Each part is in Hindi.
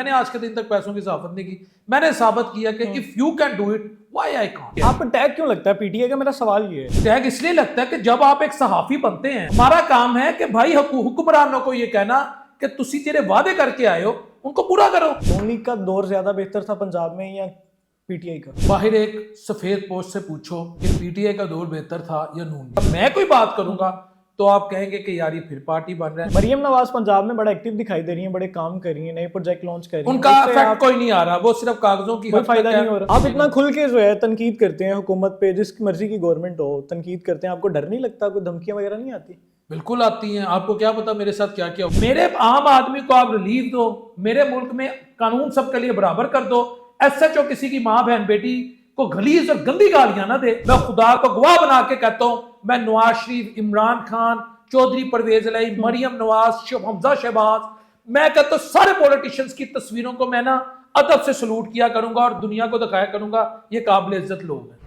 मैंने आज के दिन तक पैसों की सहाफत नहीं की। मैंने साबित किया कि if you can do it why I can't. आपको टैग क्यों लगता है पीटीआई का? मेरा सवाल ये है। टैग इसलिए लगता है कि जब आप एक सहाफी बनते हैं, हमारा काम है कि भाई हुक्मरानों को ये कहना कि तुसी जेरे वादे करके आए हो उनको पूरा करो। नून लीग का दौर ज्यादा बेहतर था पंजाब में या पीटीआई का? बाहर एक सफेद पोस्ट से पूछो कि पीटीआई का दौर बेहतर था या नून। अब मैं कोई बात करूंगा तो आप कहेंगे कि यार ये फिर पार्टी बन रहा है। मरियम नवाज पंजाब में बड़ा एक्टिव दिखाई दे रही है, बड़े काम कर रही है, नए प्रोजेक्ट लॉन्च कर रही है, उनका इफेक्ट कोई नहीं आ रहा, वो सिर्फ कागजों की कोई फायदा नहीं हो रहा। आप इतना खुल के जो है तनकीद करते हैं हुकूमत पे, जिसकी मर्जी की गवर्नमेंट हो तनकीद करते हैं, आपको डर नहीं लगता? कोई धमकियां वगैरह नहीं आती? बिल्कुल आती हैं। आपको क्या पता मेरे साथ क्या क्या हो। मेरे आम आदमी को आप रिलीफ दो, मेरे मुल्क में कानून सबके लिए बराबर कर दो। एसएचओ किसी की माँ बहन बेटी को गलीज और गंदी गालियां ना दे। मैं खुदा को गवाह बना के कहता हूं, मैं नवाज शरीफ, इमरान खान, चौधरी परवेज इलाही, मरियम नवाज, हमजा शहबाज, मैं कहता हूं सारे पॉलिटिशियंस की तस्वीरों को मैं ना अदब से सलूट किया करूंगा और दुनिया को दिखाया करूंगा ये काबिल इज्जत लोग हैं।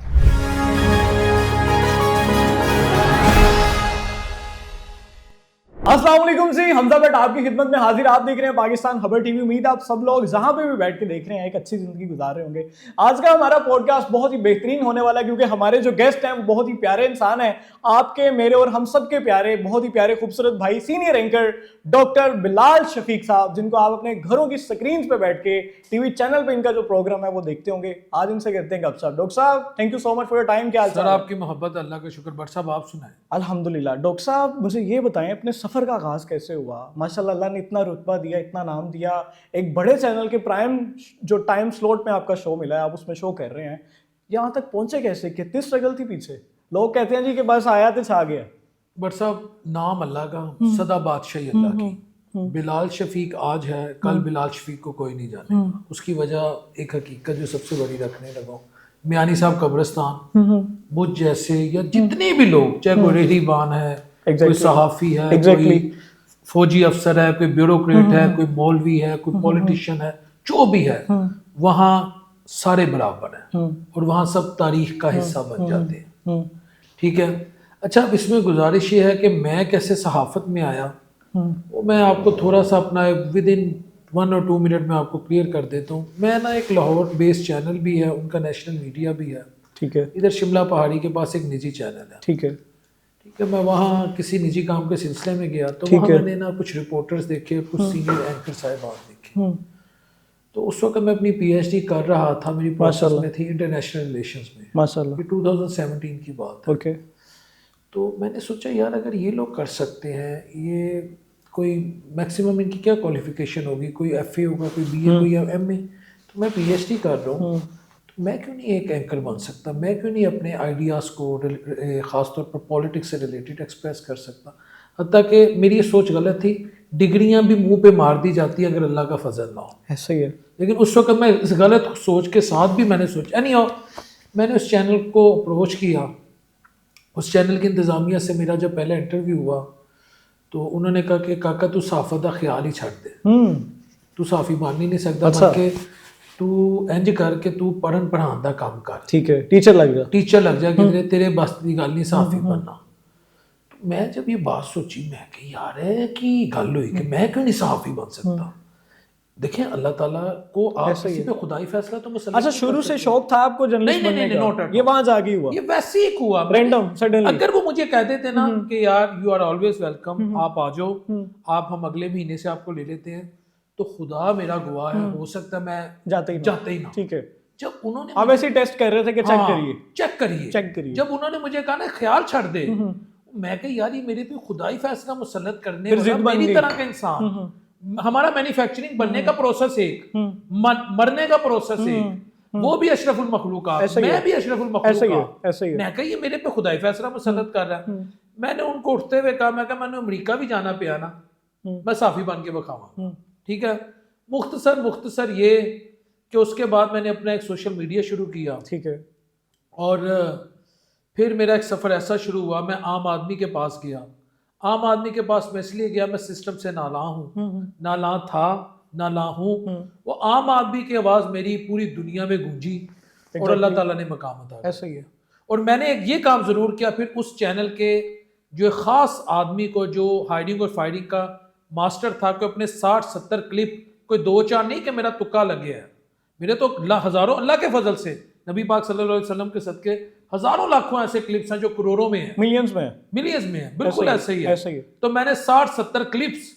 अस्सलाम वालेकुम जी, हमजा भट्ट आपकी खिदमत में हाजिर। आप देख रहे हैं पाकिस्तान खबर टीवी। उम्मीद है आप सब लोग जहां पे भी बैठ के देख रहे हैं एक अच्छी जिंदगी गुजार रहे होंगे। आज का हमारा पॉडकास्ट बहुत ही बेहतरीन होने वाला है क्योंकि हमारे जो गेस्ट हैं वो बहुत ही प्यारे इंसान हैं, आपके, मेरे और हम सब के प्यारे, बहुत ही प्यारे खूबसूरत भाई, senior anchor doctor Bilal Shafiq साहब, जिनको आप अपने घरों की स्क्रीन पे बैठ के टीवी चैनल पे इनका जो प्रोग्राम है वो देखते होंगे। आज इनसे करते हैं गपशप। डॉक्टर साहब, thank you so much for your time. क्या हाल सर? आपकी मोहब्बत, अल्लाह का शुक्र। बट साहब आप सुनाएं। अल्हम्दुलिल्लाह। डॉक्टर साहब मुझे ये बताएं, अपने सफ़र का आगाज़ कैसे हुआ? माशाल्लाह, अल्लाह ने इतना रुतबा दिया, इतना नाम दिया, एक बड़े चैनल के प्राइम जो टाइम स्लॉट में आपका शो मिला है, आप उसमें शो कर रहे हैं, यहाँ तक पहुँचे कैसे? कितनी स्ट्रगल थी पीछे? लोग कहते हैं जी कि बस आया तो छा गया। बट साहब नाम अल्लाह का, सदा बादशाही अल्लाह की। बिलाल शफीक आज है, कल बिलाल शफीक को कोई नहीं जाने। उसकी वजह एक हकीकत जो सबसे बड़ी रखने लगा, मियानी साहब कब्रिस्तान, मुझ जैसे या जितने भी लोग, चाहे कोई रेहरीबान है, कोई सहाफ़ी है, कोई फौजी अफसर है, कोई ब्यूरोक्रेट है, कोई मौलवी है, कोई पॉलिटिशियन है, जो भी है, वहाँ सारे बराबर हैं और वहाँ सब तारीख का हिस्सा बन जाते हैं। ठीक है। अच्छा, अब इसमें गुजारिश ये है कि मैं कैसे सहाफ़त में आया, वो मैं आपको थोड़ा सा अपना विद इन 1 और 2 मिनट में आपको क्लियर कर देता हूँ। मैं ना एक लाहौर बेस्ड चैनल भी है, उनका नेशनल मीडिया भी है। ठीक है। इधर शिमला पहाड़ी के पास एक निजी चैनल है। ठीक है। ठीक है। मैं वहाँ किसी निजी काम के सिलसिले में गया तो वहाँ मैंने ना कुछ रिपोर्टर्स देखे, कुछ सीनियर एंकर साहिबान देखे। तो उस वक्त मैं अपनी पीएचडी कर रहा था, मेरी प्रोसेस में थी इंटरनेशनल रिलेशंस में। माशाल्लाह। 2017 की बात है। ओके। तो मैंने सोचा यार अगर ये लोग कर सकते हैं, ये कोई मैक्सिमम इनकी क्या क्वालिफिकेशन होगी, कोई एफए होगा, कोई बीए, कोई एमए, तो मैं पीएचडी कर रहा हूँ, तो मैं क्यों नहीं एक एंकर बन सकता? मैं क्यों नहीं अपने आइडियाज़ को ख़ास तौर पर पॉलिटिक्स से रिलेटेड एक्सप्रेस कर सकता? हत्ता कि मेरी ये सोच गलत थी। डिग्रियां भी मुंह पे मार दी जाती है अगर अल्लाह का फजल ना हो। ऐसा ही है। लेकिन उस वक्त मैं इस गलत सोच के साथ भी मैंने सोचा नहीं हो, मैंने उस चैनल को अप्रोच किया। उस चैनल की इंतज़ामिया से मेरा जब पहला इंटरव्यू हुआ तो उन्होंने कहा कि काका तू सहाफ़त का ख्याल ही छड़ दे, तू साफ़ी बन ही नहीं सकता। अच्छा। के तू इंज करके तू पढ़न पढ़ाने का काम कर। ठीक है। टीचर लग जा, टीचर लग जा, कि तेरे बस की गल नहीं सहाफ़ी बनना। तो मैं जब ये बात सोची, मैं कि यार है कि गल हुई कि मैं क्यों नहीं सहाफ़ी बन सकता। देखें, अल्लाह ताला को आप किसी पे खुदाई फैसला तो मुसल्लम। अच्छा, शुरू से शौक था आपको जर्नलिस्ट बनने का? ये वहां जाके हुआ? ये वैसे ही हुआ, रैंडम सडनली। अगर वो मुझे कह देते ना कि यार यू आर ऑलवेज वेलकम, आप आ जाओ, आप हम अगले महीने से आपको ले लेते हैं, तो खुदा मेरा गवाह है, हो सकता है मैं जाते ही ना। ठीक है। जब उन्होंने आप ऐसे टेस्ट कर रहे थे कि चेक करिए, जब उन्होंने मुझे कहा ना ख्याल छड़ दे, मैं कहा यार ये मेरे पे खुदाई फैसला मुसल्लत करने वाला मेरी तरह का इंसान, हमारा मैन्युफैक्चरिंग बनने का प्रोसेस एक, मरने का प्रोसेस एक, वो भी अशरफुल मखलूकात, मैं भी अशरफुल मखलूकात। मैं कहा ये मेरे पे खुदाई फैसला मुसल्लत कर रहा है। मैंने उनको उठते हुए कहा, मैं कहा मैंने अमेरिका भी जाना पिया ना, मैं साफी बन के बखावा। ठीक है। मुख्तसर ये कि उसके बाद मैंने अपना एक सोशल मीडिया शुरू किया। ठीक है। और फिर मेरा एक सफ़र ऐसा शुरू हुआ, मैं आम आदमी के पास गया। आम आदमी के पास मैं इसलिए गया, मैं सिस्टम से नाला हूँ, नाला था, नाला हूँ। वो आम आदमी की आवाज़ मेरी पूरी दुनिया में गूंजी और अल्लाह ताला ने मकाम अता किया। ऐसा ही है। और मैंने ये काम ज़रूर किया, फिर उस चैनल के जो ख़ास आदमी को जो हाइडिंग और फाइडिंग का मास्टर था, कि अपने 60-70 क्लिप कोई 2-4 नहीं कि मेरा तुक्का लग गया है, मेरे तो हजारों अल्लाह के फजल से नबी पाक सल्लल्लाहु अलैहि वसल्लम के सदके हजारों लाखों ऐसे क्लिप्स हैं जो करोड़ों में हैं, मिलियंस में है, मिलियंस में है, बिल्कुल ऐसे ही है। ऐसे ही। तो मैंने 60-70 क्लिप्स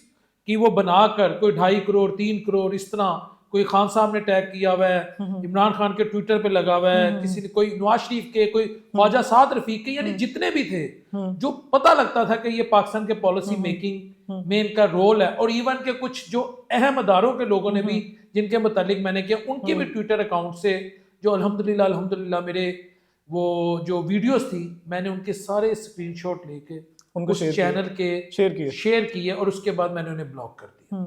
की वो बनाकर कोई 2.5 करोड़ 3 करोड़ इस तरह, कोई खान साहब ने टैग किया हुआ है, इमरान खान के ट्विटर पे लगा हुआ है, किसी ने कोई नवाज शरीफ के, कोई ख्वाजा साद रफीक के, यानी जितने भी थे जो पता लगता था कि ये पाकिस्तान के पॉलिसी मेकिंग में इनका रोल है। और इवन के कुछ जो अहम अदारों के लोगों ने भी जिनके मुतालिक मैंने किया, उनके भी ट्विटर अकाउंट से जो अल्हम्दुलिल्लाह मेरे वो जो वीडियोस थी मैंने उनके सारे स्क्रीनशॉट लेके उनको उस चैनल के शेयर किए और उसके बाद मैंने उन्हें ब्लॉक कर दिया।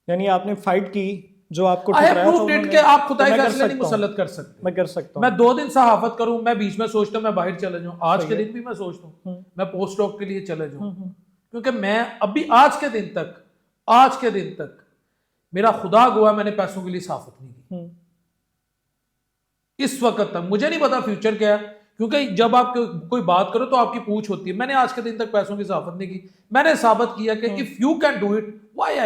यानी आपने फाइट की जो आपको कि आप खुदाई फैसले नहीं मुसल्लत कर सकते। मैं कर सकता हूं। मैं 2 दिन सहाफत करूं, मैं बीच में सोचता हूं मैं बाहर चला जाऊं, आज के दिन भी मैं सोचता हूं मैं पोस्ट डॉक के लिए चला जाऊं, क्योंकि मैं अभी आज के दिन तक मेरा खुदा गवाह मैंने पैसों के लिए सहाफत नहीं की इस वक्त तक। मुझे नहीं पता फ्यूचर क्या है, क्योंकि जब आप कोई बात करो तो आपकी पूछ होती है। मैंने आज के दिन तक पैसों की सहाफत नहीं की। मैंने साबित किया कि if you can do it why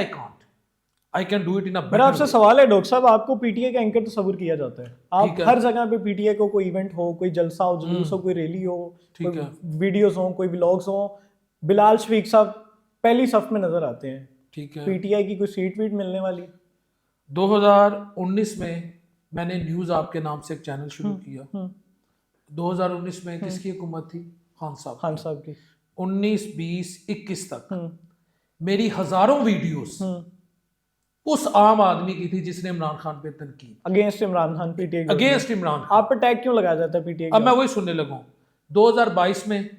I can do it in a better. मेरा आपसे सवाल है डॉक्टर साहब, आपको पीटीआई का एंकर तस्वीर किया जाता है, आप हर जगह पे पीटीआई को कोई इवेंट हो, कोई जलसा हो, जुलूस हो, कोई रैली हो, कोई वीडियोस हो, कोई व्लॉग्स हो, बिलाल शफीक साहब पहली सफ में नजर आते हैं। ठीक है, पीटीआई की कोई सीट वीट मिलने वाली? 2019 में मैंने न्यूज आपके नाम से एक चैनल शुरू किया। 2019 में किसकी हुकूमत थी? खान साहब की। 19, 20, 21 तक मेरी हजारों वीडियोस उस आम आदमी की थी जिसने इमरान खान पे तनकीद, against Imran Khan, PTI against Imran Khan. आप पे टैग क्यों लगाया जाता है पीटीआई? अब मैं वही सुनने लगा हूं। 2022 में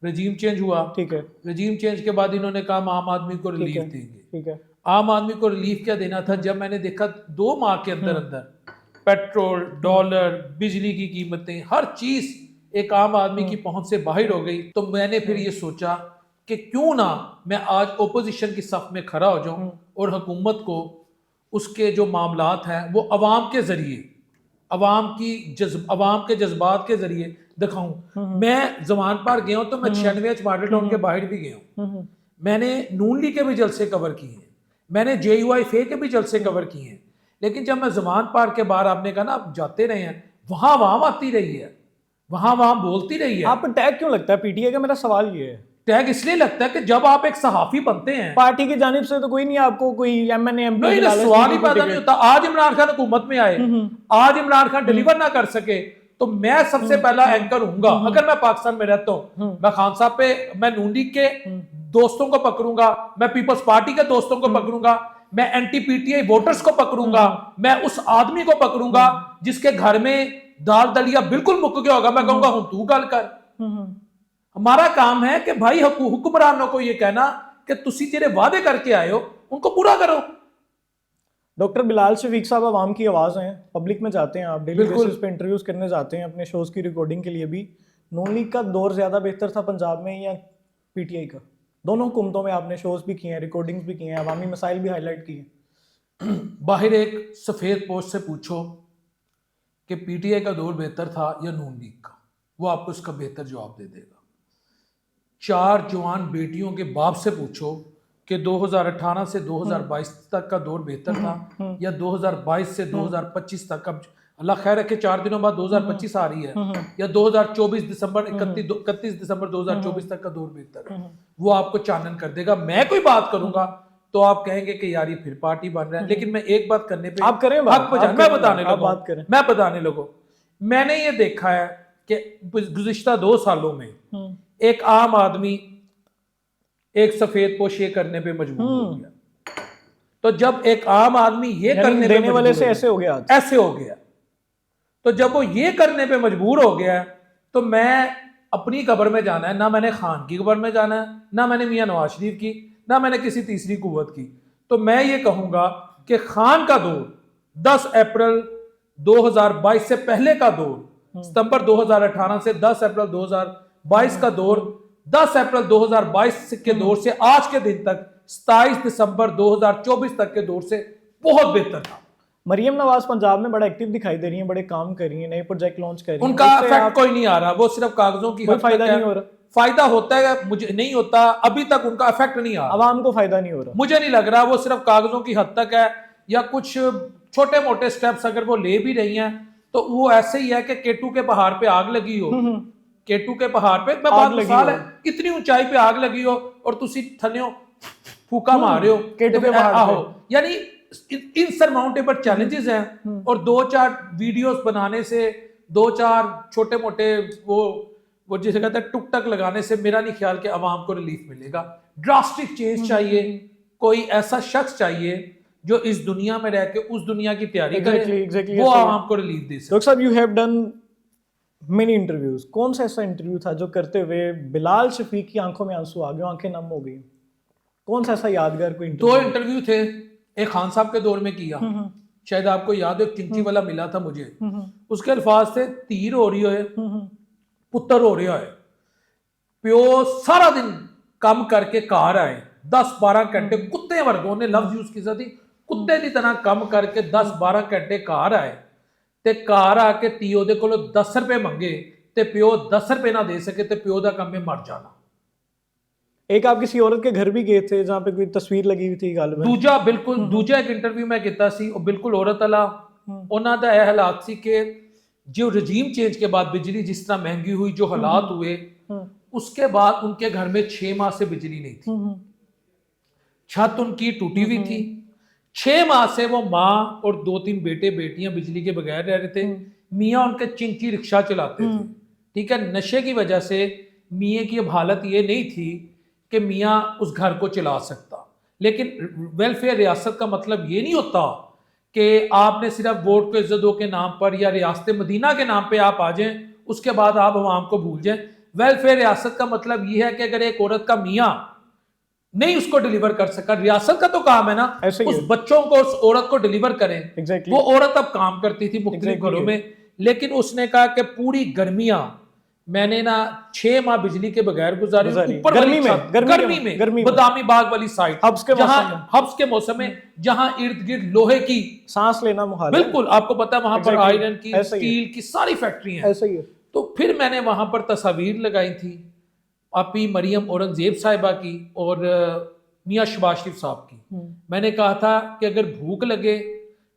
रजीम चेंज हुआ, ठीक है। रजीम चेंज के बाद इन्होंने कहा हम आम आदमी को रिलीफ देंगे, ठीक है। आम आदमी को रिलीफ क्या देना था? जब मैंने देखा 2 माह के अंदर पेट्रोल, डॉलर, बिजली की कीमतें, हर चीज एक आम आदमी की पहुंच से बाहर हो गई, तो मैंने फिर ये सोचा कि क्यों ना मैं आज ओपोजिशन की सफ में खड़ा हो जाऊं और हुकूमत को उसके जो मामलात हैं वो अवाम के जरिए, अवाम के जज्बात के जरिए दिखाऊं। मैं जमान पार गया हूं तो मैं 96 मॉडल टाउन के बाहर भी गया हूं। मैंने नून लीग के भी जलसे कवर किए हैं, मैंने JUIFA के भी जलसे कवर किए हैं, लेकिन जब मैं जमान पार के बाहर, आपने कहा ना आप जाते रहे हैं, वहां आती रही है, वहां बोलती रही है। आप पर टैग क्यों लगता है पीटीआई का? मेरा सवाल ये है। टैग इसलिए लगता है कि जब आप एक सहाफी बनते हैं, पार्टी की जानिब से तो कोई नहीं, आपको कोई MNA MP नहीं, सवाल ही पैदा नहीं होता। आज इमरान खान हुकूमत में आए, आज इमरान खान डिलीवर ना कर सके तो मैं सबसे पहला एंकर हूंगा। अगर मैं पाकिस्तान में रहता हूं, मैं खान साहब पे, मैं नून लीग के दोस्तों को पकड़ूंगा, मैं पीपल्स पार्टी के दोस्तों को पकड़ूंगा, मैं एंटी पीटीआई वोटर्स को पकड़ूंगा, मैं उस आदमी को पकड़ूंगा जिसके घर में दाल दलिया बिल्कुल मुक गया होगा, मैं कहूंगा तू गल कर। हमारा काम है कि भाई हुक्मरानों को ये कहना कि तुसी जेरे वादे करके आए हो उनको पूरा करो। डॉक्टर बिलाल शफीक साहब आवाम की आवाज़ हैं, पब्लिक में जाते हैं, आप डेली बेसिस पे इंटरव्यूज करने जाते हैं अपने शोज की रिकॉर्डिंग के लिए भी। नून लीग का दौर ज़्यादा बेहतर था पंजाब में या पीटीआई का? दोनों हुकूमतों में आपने शोज भी किए हैं, रिकॉर्डिंग्स भी किए हैं, अवामी मसाइल भी हाईलाइट किए हैं। बाहर एक सफ़ेद पोस्ट से पूछो कि पीटीआई का दौर बेहतर था या नून लीग का, वो आपको इसका बेहतर जवाब दे देगा। 4 जवान बेटियों के बाप से पूछो कि 2018 से 2022 तक का दौर बेहतर था या 2022 से 2025 तक। अब अल्लाह खैर रखे 4 दिनों बाद 2025 आ रही है, या 2024 दिसंबर 31 दिसंबर 2024 तक का दौर बेहतर है, वो आपको चानन कर देगा। मैं कोई बात करूंगा तो आप कहेंगे कि यार ये फिर पार्टी बन रहा है, लेकिन मैं एक बात करने पे आप करें, मैं बताने लगूं। मैंने ये देखा है कि गुज़िश्ता 2 सालों में एक आम आदमी एक सफेद पोश ये करने पे मजबूर हो गया। तो जब एक आम आदमी ये करने देने वाले से ऐसे हो गया, तो जब वो ये करने पे मजबूर हो गया तो मैं अपनी कब्र में जाना है, ना मैंने खान की कब्र में जाना है, ना मैंने मियां नवाज शरीफ की, ना मैंने किसी तीसरी कुव्वत की। तो मैं ये कहूंगा कि खान का दौर 10 अप्रैल 2022 से पहले का दौर, सितंबर 2018 से 10 अप्रैल 2022 का दौर, 10 अप्रैल 2022 के दौर से आज के दिन तक 27 दिसंबर 2024 तक के दौर से बहुत बेहतर था। मरियम नवाज पंजाब में बड़ा एक्टिव दिखाई दे रही हैं, बड़े काम कर रही हैं, नए प्रोजेक्ट लॉन्च कर रही हैं, उनका इफेक्ट कोई नहीं आ रहा, वो सिर्फ कागजों की कोई फायदा नहीं हो रहा। फायदा होता है, मुझे नहीं होता, अभी तक उनका इफेक्ट नहीं आ रहा, आवाम को फायदा नहीं हो रहा, मुझे नहीं लग रहा। वो सिर्फ कागजों की हद तक है, या कुछ छोटे मोटे स्टेप्स अगर वो ले भी रही हैं तो वो ऐसे ही है कि केटू के पहाड़ पे आग लगी हो, केटू के पहाड़ पे मैं बात मिसाल है, इतनी ऊंचाई पे आग लगी हो और तुसी थल्लियों फूका मार रहे हो केटू के पहाड़ पे, यानी इनसरमाउंटेबल चैलेंजेस हैं। और 2-4 वीडियोस बनाने से, 2-4 छोटे मोटे वो जिसे कहते हैं टुक टक लगाने से मेरा नहीं ख्याल कि अवाम को रिलीफ मिलेगा। ड्रास्टिक चेंज चाहिए, कोई ऐसा शख्स चाहिए जो इस दुनिया में रह के उस दुनिया की तैयारी करे, वो आवाम को रिलीफ दे सके। डॉक्टर साहब, you have done many interviews, कौन सा ऐसा इंटरव्यू था जो करते हुए बिलाल शफीक की आंखों में आंसू आ गए, आंखें नम हो गई? कौन सा ऐसा यादगार कोई इंटरव्यू? 2 इंटरव्यू थे, एक खान साहब के दौर में किया, शायद आपको याद हो, चिंची वाला मिला था मुझे, उसके अल्फाज थे, तीर हो रही है, पुत्र हो रहा है, प्यो सारा दिन काम करके कार आए, 10-12 घंटे कुत्ते वर्गों ने लफ्ज यूज किया थी, कुत्ते की तरह काम करके 10-12 घंटे कार आए ते कार आके धी ਉਹਦੇ ਕੋਲੋਂ 10 रुपए मंगे ते प्यो 10 रुपए ना दे सके ते प्यो दा काम में मर जाना। एक आप किसी औरत के घर भी गए थे जहां पे कोई तस्वीर लगी हुई थी गाल में? दूजा बिल्कुल दूजा एक इंटरव्यू मैं किया सी, ਉਹ बिल्कुल औरत वाला, ਉਹਨਾਂ ਦਾ ਇਹ ਹਾਲਾਤ ਸੀ कि जो रजीम चेंज के बाद बिजली जिस तरह महंगी हुई, जो हालात हुए, उसके बाद उनके घर में 6 माह से बिजली नहीं थी, छत उनकी टूटी हुई थी, 6 माह से वो माँ और 2-3 बेटे बेटियां बिजली के बगैर रह रहे थे। मियाँ उनके चिंची रिक्शा चलाते थे, ठीक है, नशे की वजह से मियाँ की अब हालत ये नहीं थी कि मियाँ उस घर को चला सकता। लेकिन वेलफेयर रियासत का मतलब ये नहीं होता कि आपने सिर्फ वोट को इज्जतों के नाम पर या रियासत मदीना के नाम पे आप आ जाएं, उसके बाद आप अवाम को भूल जाएं। वेलफेयर रियासत का मतलब ये है कि अगर एक औरत का मियाँ नहीं उसको डिलीवर कर सका, रियासत का तो काम है ना उस बच्चों को, उस औरत को डिलीवर करें। वो औरत अब काम करती थी मुख्तलिफ घरों में, लेकिन उसने कहा कि पूरी गर्मियां मैंने ना 6 माह बिजली के बगैर गुजारी, ऊपर गर्मी में बदामी बाग वाली साइड, हब्स के मौसम में जहां इर्द गिर्द लोहे की सांस लेना मुहाल, बिल्कुल आपको पता है वहां पर आयरन की, स्टील की सारी फैक्ट्री है। तो फिर मैंने वहां पर तस्वीर लगाई थी आपी मरियम औरंगजेब साहिबा की और मियाँ शहबाज शरीफ साहब की। मैंने कहा था कि अगर भूख लगे,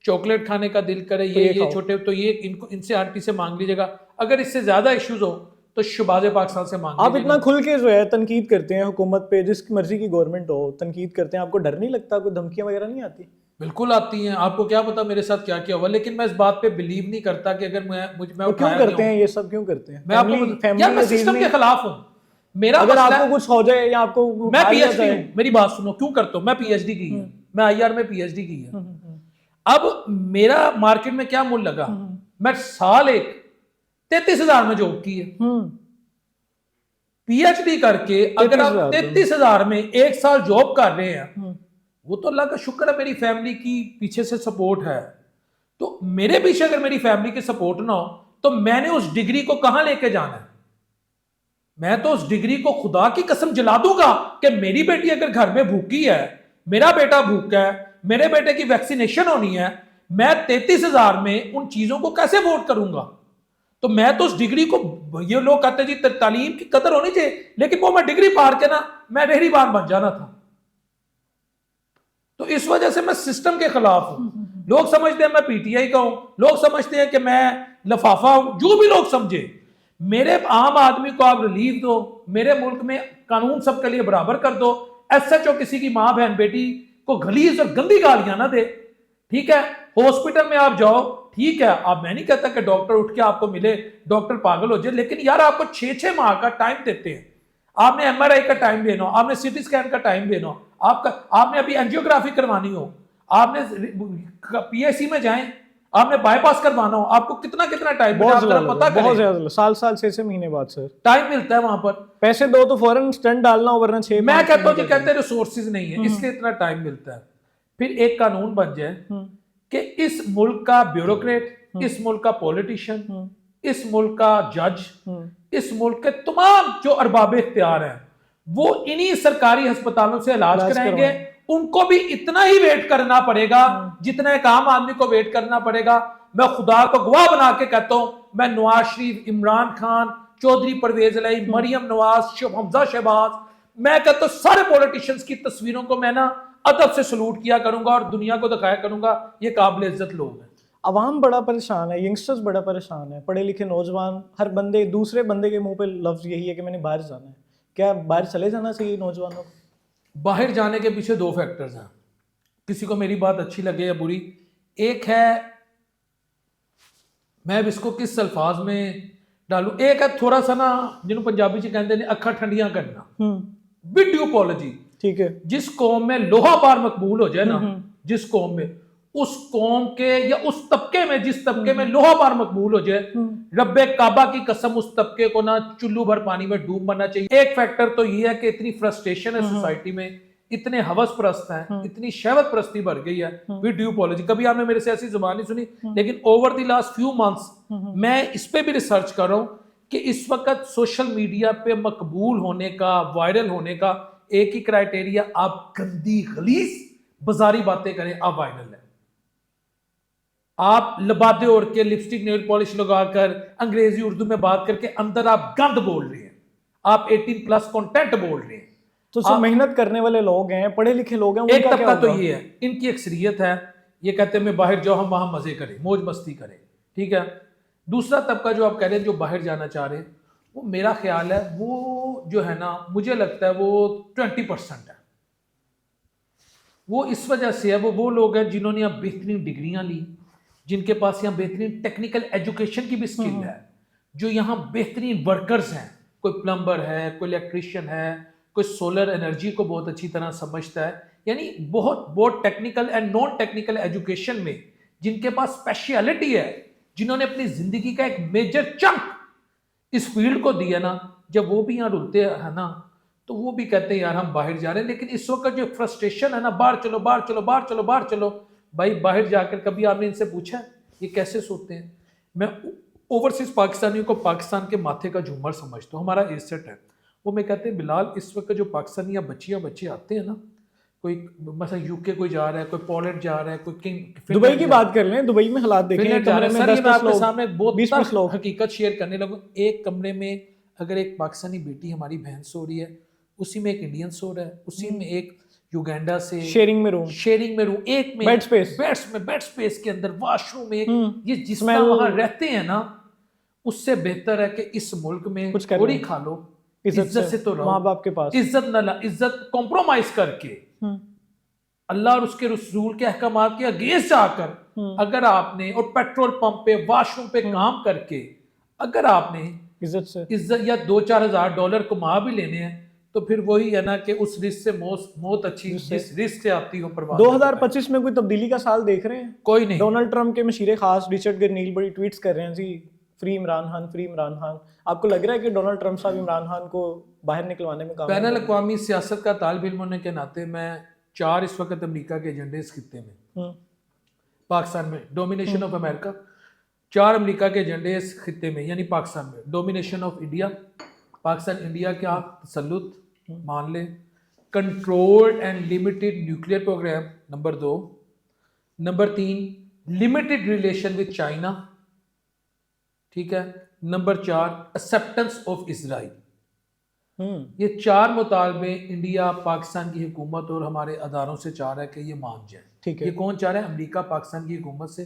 चॉकलेट खाने का दिल करे, ये छोटे, तो ये इनसे आंटी से मांग लीजिएगा, अगर इससे ज्यादा इश्यूज हो तो शहबाज पाकिस्तान से मांग। आप इतना खुल के जो है तनकीद करते हैं हुकूमत पे, जिसकी मर्जी की गवर्नमेंट हो तनकीद करते हैं, आपको डर नहीं लगता, कोई धमकियां वगैरह नहीं आती? बिल्कुल आती हैं, आपको क्या पता मेरे साथ क्या क्या हुआ, लेकिन मैं इस बात पे बिलीव नहीं करता कि अगर मैं क्यों करते हैं ये सब, क्यों करते हैं? मैं आपको सिस्टम के खिलाफ हूँ। मेरा अगर आपको कुछ हो जाए या आपको, मैं पीएचडी, मेरी बात सुनो, क्यों करता हूँ, मैं पीएचडी की है, मैं आईआर में पीएचडी की है। अब मेरा मार्केट में क्या मूल्य लगा, मैं साल एक 33,000 में जॉब की है, पीएचडी करके अगर आप 33,000 में 1 साल जॉब कर रहे हैं, वो तो अल्लाह का शुक्र है मेरी फैमिली की पीछे से सपोर्ट है। तो मेरे पीछे अगर मेरी फैमिली की सपोर्ट ना हो तो मैंने उस डिग्री को कहां लेके जाना है? मैं तो उस डिग्री को खुदा की कसम जला दूंगा कि मेरी बेटी अगर घर में भूखी है, मेरा बेटा भूखा है, मेरे बेटे की वैक्सीनेशन होनी है, मैं 33,000 में उन चीजों को कैसे वोट करूंगा? तो मैं तो उस डिग्री को, ये लोग कहते जी तालीम की कदर होनी चाहिए, लेकिन वो मैं डिग्री पार के ना मैं रहरीबान बन जाना था। तो इस वजह से मैं सिस्टम के खिलाफ हूं। लोग समझते हैं मैं पीटीआई का हूं, लोग समझते हैं कि मैं लफाफा हूं, जो भी लोग समझे, मेरे आम आदमी को आप रिलीफ दो, मेरे मुल्क में कानून सबके लिए बराबर कर दो, एसएचओ किसी की मां बहन बेटी को गलीज और गंदी गालियां ना दे, ठीक है, हॉस्पिटल में आप जाओ, ठीक है, आप, मैं नहीं कहता कि डॉक्टर उठ के आपको मिले, डॉक्टर पागल हो जाए, लेकिन यार आपको 6-6 माह का टाइम देते हैं, आपने एमआरआई का टाइम देना हो, आपने सीटी स्कैन का टाइम देना हो, आपने अभी एंजियोग्राफी करवानी हो, आपने पीएससी में जाएं, आपने बाईपास करवाना हो, आपको कितना टाइम बहुत ज्यादा, साल 6-6 महीने बाद सर टाइम मिलता है। वहां पर पैसे दो तो फौरन स्टंट डालना हो, वरना 6 मैं कहता हूं जी, कहते रिसोर्सेज नहीं है, इसलिए इतना टाइम मिलता है। फिर एक कानून बन जाए कि इस मुल्क का ब्यूरोक्रेट, इस मुल्क का पॉलिटिशियन, इस मुल्क का जज, इस मुल्क के तमाम जो अरबाब इख्तियार हैं, वो इन्हीं सरकारी अस्पतालों से इलाज कराएंगे उनको भी इतना ही वेट करना पड़ेगा जितना एक आम आदमी को वेट करना पड़ेगा। मैं खुदा को गवाह बना के कहता हूं, मैं नवाज शरीफ, इमरान खान, चौधरी परवेज इलाही, मरियम नवाज, हमजा शहबाज, मैं कहता हूं सारे पॉलिटिशियंस की तस्वीरों को मैं ना अदब से सलूट किया करूंगा और दुनिया को दिखाया करूंगा ये काबिल इज्जत लोग हैं। अवाम बड़ा परेशान है, यंगस्टर्स बड़ा परेशान है, पढ़े लिखे नौजवान, हर बंदे दूसरे बंदे के मुंह पे लफ्ज यही है कि मैंने बाहर जाना है। क्या बाहर चले जाना चाहिए नौजवानों को? बाहर जाने के पीछे दो फैक्टर्स हैं, किसी को मेरी बात अच्छी लगे या बुरी। एक है, मैं अब इसको किस अल्फाज में डालूं, एक है थोड़ा सा ना जिन्होंने पंजाबी च कहते हैं अखा ठंडियां करना, विद ड्यू अपॉलॉजी। ठीक है, जिस कौम में लोहा पार मकबूल हो जाए ना, जिस कौम में, उस कौम के या उस तबके में, जिस तबके में लोहा पार मकबूल हो जाए, रब्बे काबा की कसम उस तबके को ना चुल्लू भर पानी में डूब मरना चाहिए। एक फैक्टर तो ये है कि इतनी फ्रस्ट्रेशन है सोसाइटी में, इतने हवस प्रस्त हैं, इतनी शहवत प्रस्ती बढ़ गई है, विद ड्यू अपॉलॉजी। कभी आपने मेरे से ऐसी जुबान नहीं सुनी, लेकिन over the last few months मैं इस पे भी रिसर्च कर रहा हूं कि इस वक्त सोशल मीडिया पे मकबूल होने का, वायरल होने का एक ही क्राइटेरिया, आप गंदी गलीज बाजारी बातें करें, आप वायरल है। आप लबादे ओढ़ के, लिपस्टिक, नेल पॉलिश लगाकर, अंग्रेजी उर्दू में बात करके अंदर आप गंद बोल रहे हैं, आप 18+ कंटेंट बोल रहे हैं। तो सब मेहनत करने वाले लोग हैं, पढ़े लिखे लोग हैं, एक तबका तो ये है, इनकी अक्सरियत है, ये कहते हैं मैं बाहर जाओ, हम वहां मजे करें, मौज मस्ती करें, ठीक है। दूसरा तबका जो आप कह रहे हैं जो बाहर जाना चाह रहे हैं, वो मेरा ख्याल है वो जो है ना, मुझे लगता है वो 20% है। वो इस वजह से है, वो लोग हैं जिन्होंने यहाँ बेहतरीन डिग्रियां ली, जिनके पास यहाँ बेहतरीन टेक्निकल एजुकेशन की भी स्किल है, जो यहाँ बेहतरीन वर्कर्स हैं, कोई प्लम्बर है, कोई इलेक्ट्रिशियन है, कोई सोलर एनर्जी को बहुत अच्छी तरह समझता है, यानी बहुत technical and non technical education में जिनके पास स्पेशलिटी है, जिन्होंने अपनी जिंदगी का एक मेजर चंक इस फील्ड को दिया ना, जब वो भी यहाँ रुलते हैं ना, तो वो भी कहते हैं यार हम बाहर जा रहे हैं। लेकिन इस वक्त जो फ्रस्ट्रेशन है ना, बाहर चलो, बाहर चलो, बाहर चलो, बाहर चलो, भाई बाहर जाकर कभी आपने इनसे पूछा ये कैसे सोते हैं? मैं ओवरसीज पाकिस्तानियों को पाकिस्तान के माथे का झूमर समझता हूँ, हमारा एसेट है वो। मैं कहते हैं बिलाल, इस वक्त जो पाकिस्तानी या बच्चे आते हैं ना, कोई मतलब यूके कोई जा रहा है, कोई पोलैंड जा रहा है, कोई दुबई की बात कर लें, दुबई में हालात देखें, आपके सामने बहुत हकीकत शेयर करने लगूं। एक कमरे में अगर एक पाकिस्तानी बेटी हमारी बहन सो रही है, उसी में एक इंडियन सो रहा है, उसी में एक युगांडा से शेयरिंग में रूम, एक में बेड स्पेस के अंदर वॉशरूम में, ये जिसमें वहां रहते हैं ना, उससे बेहतर है कि इस मुल्क में थोड़ी खा लो, इज्जत से तो रहो, माँ बाप के पास इज्जत कॉम्प्रोमाइज करके अल्लाह और उसके रसूल के अहकामात के अगेंस्ट जाकर अगर आपने, और पेट्रोल पंप पे, वॉशरूम पे काम करके अगर आपने इज्जत या $2-4 कमा भी लेने हैं, तो फिर वही है ना कि उस रिस्क से मौत अच्छी, जिस रिस्क से आती हो परवाह। 2025 में कोई तब्दीली का साल देख रहे हैं? कोई नहीं। डोनाल्ड ट्रंप के मशीरे खास रिचर्ड गरनील बड़ी ट्वीट्स कर रहे हैं जी, फ्री इमरान खान, फ्री इमरान खान। आपको लग रहा है कि डोनाल्ड ट्रंप साहब इमरान खान को बाहर निकलवाने में कामयाब? बैनुल अक़वामी सियासत का तालिब इल्म होने के नाते मैं 4 इस वक्त अमेरिका के एजेंडे इस खित्ते में, पाकिस्तान में डोमिनेशन ऑफ अमेरिका, 4 अमेरिका के एजेंडे इस खित्ते में, यानी पाकिस्तान में domination of India, Pakistan India के आप तसल्लुत मान ले, controlled and limited nuclear programme number 2, number 3 limited relation with China, ठीक है, नंबर 4 एक्सेप्टेंस ऑफ इजराइल। ये 4 मुतालबे इंडिया, पाकिस्तान की हुकूमत और हमारे अदारों से चाह रहा है कि ये मान जाए, ठीक है। ये कौन चाह रहा है? अमेरिका पाकिस्तान की हुकूमत से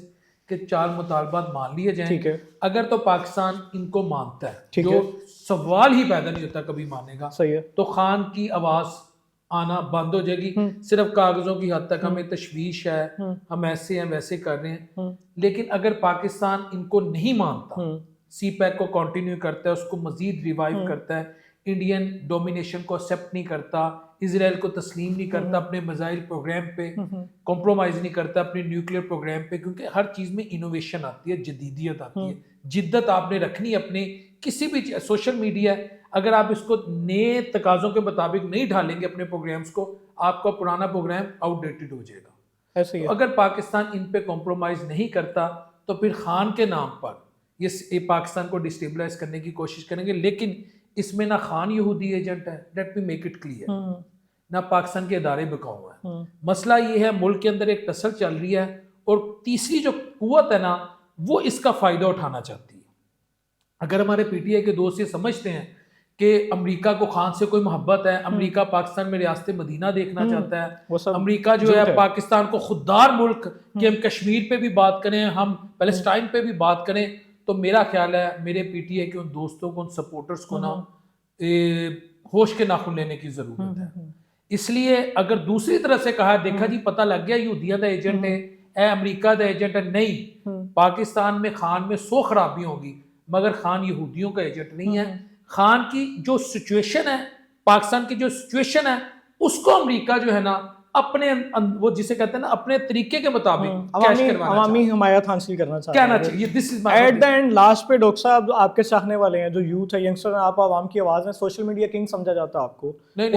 कि 4 मुतालबात मान लिए जाएं, ठीक है। अगर तो पाकिस्तान इनको मानता है, जो सवाल ही पैदा नहीं होता कभी मानेगा, सही है, तो खान की आवाज आना बंद हो जाएगी। सिर्फ कागजों की हद तक हमें तशवीश है, हम ऐसे हैं वैसे कर रहे हैं, लेकिन अगर पाकिस्तान इनको नहीं मानता, CPEC को कंटिन्यू करता है, उसको मजीद रिवाइव करता है, इंडियन डोमिनेशन को एक्सेप्ट नहीं करता, इजराइल को तस्लीम नहीं करता, अपने मिसाइल प्रोग्राम पे कॉम्प्रोमाइज नहीं करता, अपने न्यूक्लियर प्रोग्राम पे, क्योंकि हर चीज़ में इनोवेशन आती है, जदीदियत आती है, जिद्दत आपने रखनी अपने किसी भी सोशल मीडिया, अगर आप इसको नए तकाज़ों के मुताबिक नहीं ढालेंगे अपने प्रोग्राम्स को, आपका पुराना प्रोग्राम आउटडेटेड हो जाएगा। ऐसे ही तो अगर पाकिस्तान इन पे कॉम्प्रोमाइज़ नहीं करता, तो फिर खान के नाम पर ये पाकिस्तान को डिस्टेबलाइज करने की कोशिश करेंगे। लेकिन इसमें ना खान यहूदी एजेंट है, let me make it clear, ना पाकिस्तान के इदारे बिकाऊ हैं। मसला ये है मुल्क के अंदर एक टसल चल रही है और तीसरी जो कुव्वत है ना वो इसका फायदा उठाना चाहती है। अगर हमारे पीटीआई के दोस्त ये समझते हैं कि अमेरिका को खान से कोई मोहब्बत है, अमेरिका पाकिस्तान में रियासत मदीना देखना चाहता है, अमेरिका जो है पाकिस्तान को खुददार मुल्क कि हम कश्मीर पे भी बात करें, हम पैलेस्टाइन पे भी बात करें, तो मेरा ख्याल है मेरे पीटीआई के उन दोस्तों को, उन सपोर्टर्स को ना होश के नाखून लेने की जरूरत है। इसलिए अगर दूसरी तरफ से कहा देखा जी पता लग गया यहूदिया का एजेंट है, अमेरिका का एजेंट है, नहीं, पाकिस्तान में खान में 100 खराबी होगी मगर खान यहूदियों का एजेंट नहीं है। खान की जो सिचुएशन है, पाकिस्तान की जो सिचुएशन है, उसको अमेरिका जो है ना अपने वो जिसे कहते हैं ना अपने तरीके के मुताबिक अवामी हमायत हासिल करना चाहिए। This is at the end last पे डॉक्टर साहब आपके चाहने वाले हैं जो यूथ है, यंगस्टर, आप आवाम की आवाज है, सोशल मीडिया किंग समझा जाता है आपको,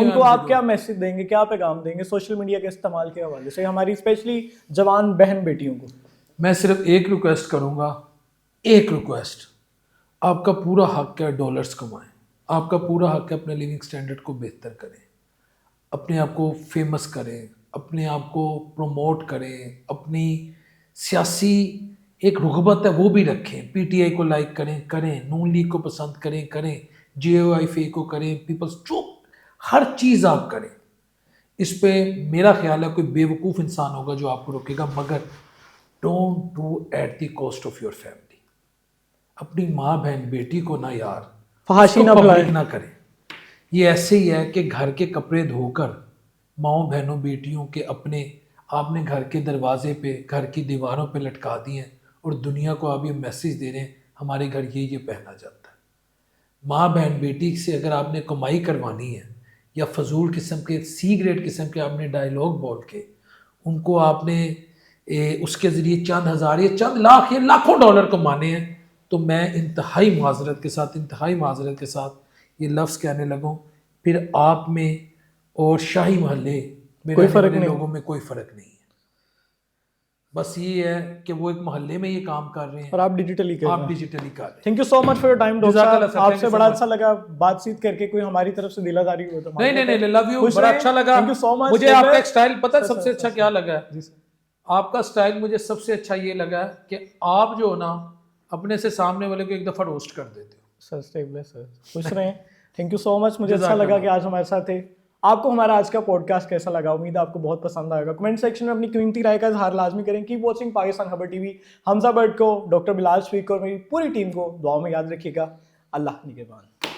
उनको आप क्या मैसेज देंगे, क्या पैगाम देंगे सोशल मीडिया के इस्तेमाल के हवाले से हमारी स्पेशली जवान बहन बेटियों को? मैं सिर्फ एक रिक्वेस्ट करूंगा, एक रिक्वेस्ट, आपका पूरा हक है डॉलर्स कमाएं, आपका पूरा हक है अपने लिविंग स्टैंडर्ड को बेहतर करें, अपने आप को फेमस करें, अपने आप को प्रमोट करें, अपनी सियासी एक रुग़बत है वो भी रखें, पीटीआई को लाइक करें, नून लीग को पसंद करें, JOIF को करें, पीपल्स जो हर चीज़ आप करें। इस पे मेरा ख्याल है कोई बेवकूफ़ इंसान होगा जो आपको रोकेगा, मगर don't do at the cost of your family. अपनी माँ बहन बेटी को ना यार फहाशी ना करें। ये ऐसे ही है कि घर के कपड़े धोकर माओ बहनों बेटियों के अपने आपने घर के दरवाजे पे, घर की दीवारों पे लटका दिए हैं और दुनिया को आप ये मैसेज दे रहे हैं हमारे घर ये पहना जाता है। माँ बहन बेटी से अगर आपने कमाई करवानी है या फजूल किस्म के सी ग्रेड किस्म के आपने डायलॉग बोल के उनको आपने उसके ज़रिए चंद हज़ार या चंद लाख या लाखों डॉलर कमाने हैं, तो मैं इंतहाई माजरत के साथ ये लफ्ज़ कहने लगूँ, फिर आप में और शाही महल्ले में कोई फ़र्क नहीं, लोगों में कोई फ़र्क नहीं है। बस ये है कि वो एक मोहल्ले में ये काम कर रहे हैं और आप डिजिटली कर रहे हैं। Thank you so much for your time doctor साहब, आपसे बड़ा अच्छा लगा बातचीत करके, कोई हमारी तरफ से दिलादारी हो तो नहीं, लव यू, बड़ा अच्छा लगा। Thank you so much. मुझे आपका स्टाइल पता है सबसे अच्छा क्या लगा है? आपका स्टाइल मुझे सबसे अच्छा ये लगा कि आप जो ना अपने से सामने वाले को एक दफ़ा रोस्ट कर देते हो। सर स्टेबल है सर, खुश रहें। थैंक यू सो मच, मुझे अच्छा लगा कि आज हमारे साथ थे। आपको हमारा आज का पॉडकास्ट कैसा लगा? उम्मीद है आपको बहुत पसंद आएगा। कमेंट सेक्शन में अपनी कीमती राय का इजहार लाजमी करें। कीप वॉचिंग पाकिस्तान खबर टीवी। हमजा बट को, डॉक्टर बिलाल शफीक को और मेरी पूरी टीम को दुआ में याद रखिएगा। अल्लाह निगहबान।